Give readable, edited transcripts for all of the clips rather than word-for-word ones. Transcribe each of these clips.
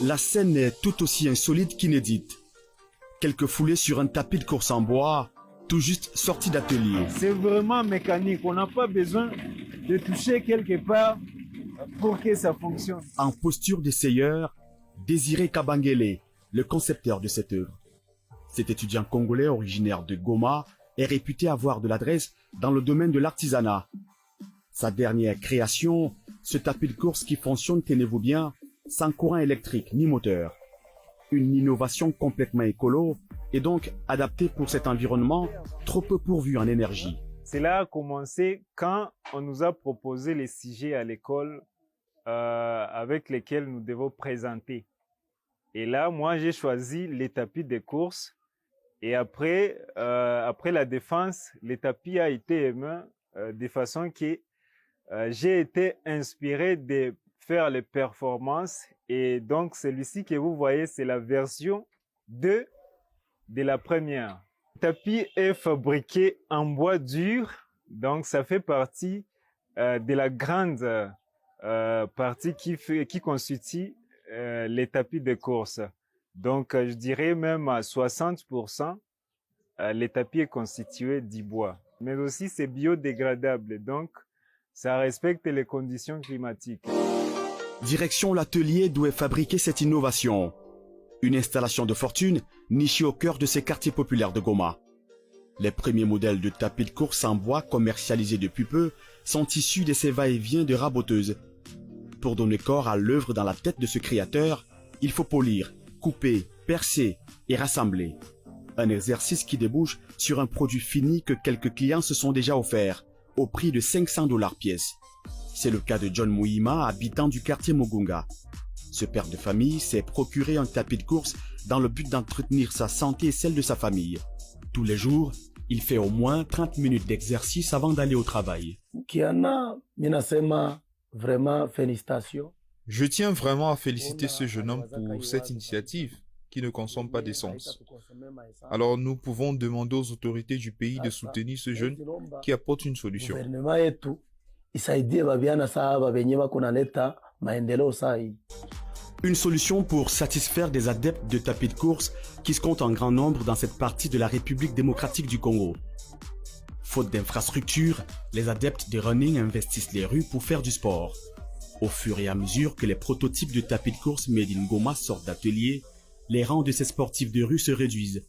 La scène est tout aussi insolite qu'inédite. Quelques foulées sur un tapis de course en bois, tout juste sorti d'atelier. C'est vraiment mécanique, on n'a pas besoin de toucher quelque part pour que ça fonctionne. En posture d'essayeur, Désiré Kabangele, le concepteur de cette œuvre. Cet étudiant congolais originaire de Goma est réputé avoir de l'adresse dans le domaine de l'artisanat. Sa dernière création, ce tapis de course qui fonctionne, tenez-vous bien, sans courant électrique ni moteur. Une innovation complètement écolo et donc adaptée pour cet environnement trop peu pourvu en énergie. Cela a commencé quand on nous a proposé les sujets à l'école avec lesquels nous devons présenter. Et là, moi, j'ai choisi les tapis de course. Et après la défense, le tapis a été aimé de façon que j'ai été inspiré de faire les performances. Et donc, celui-ci que vous voyez, c'est la version 2 de la première. Le tapis est fabriqué en bois dur. Donc, ça fait partie de la grande partie qui constitue les tapis de course. Donc, je dirais même à 60%, le tapis est constitué du bois. Mais aussi, c'est biodégradable. Donc, ça respecte les conditions climatiques. Direction l'atelier d'où est fabriquée cette innovation. Une installation de fortune nichée au cœur de ces quartiers populaires de Goma. Les premiers modèles de tapis de course en bois commercialisés depuis peu sont issus de ces va-et-vient de raboteuses. Pour donner corps à l'œuvre dans la tête de ce créateur, il faut polir, couper, percer et rassembler. Un exercice qui débouche sur un produit fini que quelques clients se sont déjà offerts, au prix de 500 $ pièce. C'est le cas de John Mouima, habitant du quartier Mugunga. Ce père de famille s'est procuré un tapis de course dans le but d'entretenir sa santé et celle de sa famille. Tous les jours, il fait au moins 30 minutes d'exercice avant d'aller au travail. Vraiment, félicitations. Je tiens vraiment à féliciter ce jeune homme pour cette initiative qui ne consomme pas d'essence. Alors nous pouvons demander aux autorités du pays de soutenir ce jeune qui apporte une solution. Une solution pour satisfaire des adeptes de tapis de course qui se comptent en grand nombre dans cette partie de la République démocratique du Congo. Faute d'infrastructures, les adeptes de running investissent les rues pour faire du sport. Au fur et à mesure que les prototypes de tapis de course made in Goma sortent d'ateliers, les rangs de ces sportifs de rue se réduisent.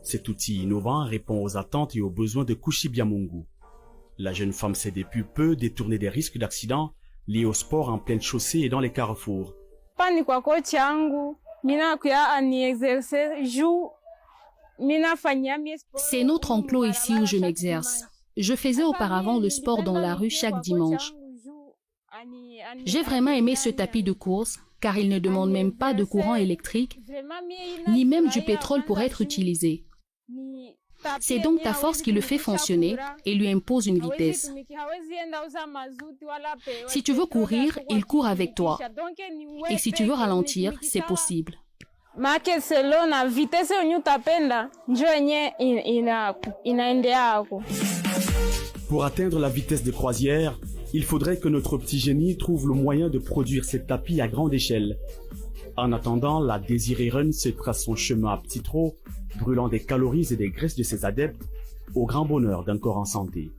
Cet outil innovant répond aux attentes et aux besoins de Kushi Biamungu. La jeune femme s'est depuis peu détournée des risques d'accidents liés au sport en pleine chaussée et dans les carrefours. C'est notre enclos ici où je m'exerce. Je faisais auparavant le sport dans la rue chaque dimanche. J'ai vraiment aimé ce tapis de course car il ne demande même pas de courant électrique, ni même du pétrole pour être utilisé. C'est donc ta force qui le fait fonctionner et lui impose une vitesse. Si tu veux courir, il court avec toi. Et si tu veux ralentir, c'est possible. Pour atteindre la vitesse de croisière, il faudrait que notre petit génie trouve le moyen de produire ces tapis à grande échelle. En attendant, la Désiré Run se trace son chemin à petit trot, brûlant des calories et des graisses de ses adeptes, au grand bonheur d'un corps en santé.